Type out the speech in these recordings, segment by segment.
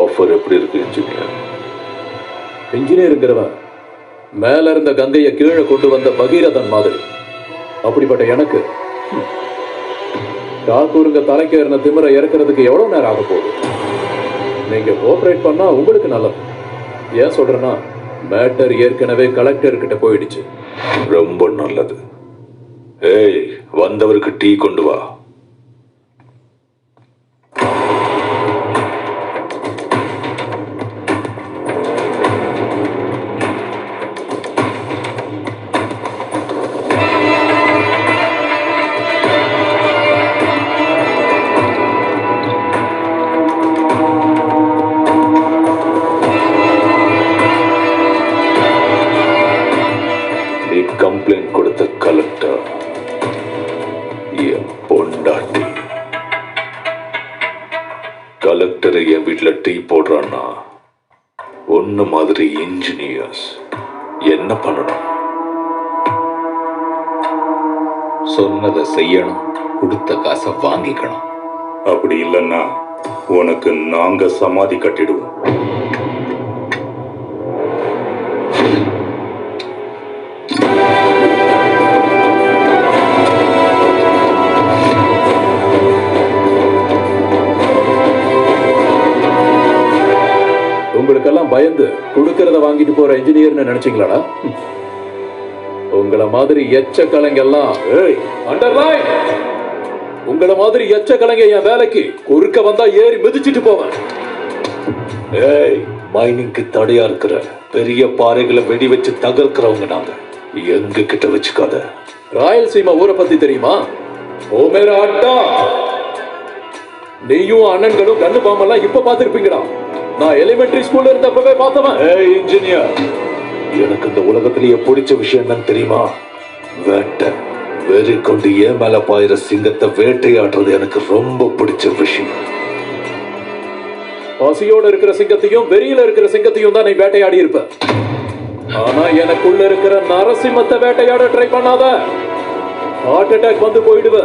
Offer எப்படி இருக்கு engineer? இன்ஜினியருங்கிறவன் மேல இருந்த கங்கையை கீழே கொண்டு வந்த பகீரதன் மாதிரி. அப்படிப்பட்ட எனக்கு டாக்கூருங்க தலைக்கு ஏறின திமிரை இறக்குறதுக்கு எவ்வளவு நேரம் ஆக போகுது? நீங்க கோஆபரேட் பண்ணா உங்களுக்கு நல்லது. ஏன் சொல்றேன்னா, மேட்டர் ஏற்கனவே கலெக்டர் கிட்ட போயிடுச்சு. ரொம்ப நல்லது. ஏய், வந்தவருக்கு டீ கொண்டு வா. கம்ப்ளைண்ட் கொடுத்த கலெக்டர் என் பொண்டாட்டி. கலெக்டர் என் வீட்டுல டீ போடுறான்னா ஒன்னு மாதிரி இன்ஜினியர்ஸ் என்ன பண்ணணும்? சொன்னதை செய்யணும், கொடுத்த காசை வாங்கிக்கணும். அப்படி இல்லைன்னா உனக்கு நாங்க சமாதி கட்டிடுவோம். உங்களுக்கெல்லாம் பயந்து கொடுக்கறத வாங்கிட்டு போற இன்ஜினியர்னு நினைச்சீங்களாடா? உங்களை மாதிரி எச்ச கலைஞெல்லாம் அண்டர்லைன். உங்களை மாதிரி எச்ச கலைஞ என் வேலைக்கு குறுக்க வந்தா ஏறி மிதிச்சிட்டு போவேன். ஏய், மைனிங்க்கு தடையா இருக்கிற பெரிய பாறைகளை வெடி வச்சு தகர்க்கிறவங்க நாங்க. எங்க கிட்ட வச்சுக்காத. ராயல்சீமா ஊரை பத்தி தெரியுமா? ஓ மேரா அட்டா, நீயும் அண்ணன்களும் கண்ணு பாம்பெல்லாம் இப்ப பாத்துருப்பீங்கடா. நான் எலிமெண்டரி ஸ்கூல்ல இருந்தப்பவே பார்த்தவன். ஏய் இன்ஜினியர், எனக்கு இந்த உலகத்திலேயே பிடிச்ச விஷயம் என்னன்னு தெரியுமா? வேட்டை. வெறி கொண்டு ஏன் மேல பாயிர சிங்கத்தை வேட்டையாடுறது எனக்கு ரொம்ப பிடிச்ச விஷயம். பசியோட இருக்கிற சிங்கத்தையும் வெறியில இருக்கிற சிங்கத்தையும் தான் நீ வேட்டையாடி இருப்ப. ஆனா எனக்குள்ள இருக்கிற நரசிம்மத்தை வேட்டையாட ட்ரை பண்ணாத. ஹார்ட் அட்டாக் வந்து போயிடுவ.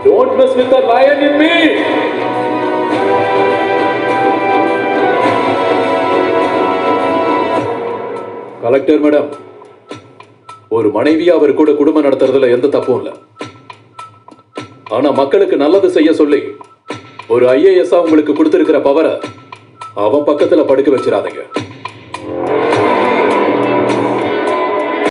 Don't miss with the lion in me. Collector madam, ஒரு மனைவியா அவர் கூட குடும்பம் நடத்துறதுல எந்த தப்பும் இல்ல. ஆனா மக்களுக்கு நல்லது செய்ய சொல்லி ஒரு IAS உங்களுக்கு கொடுத்திருக்கிற பவரை அவன் பக்கத்துல படுக்க வச்சிடாதீங்க.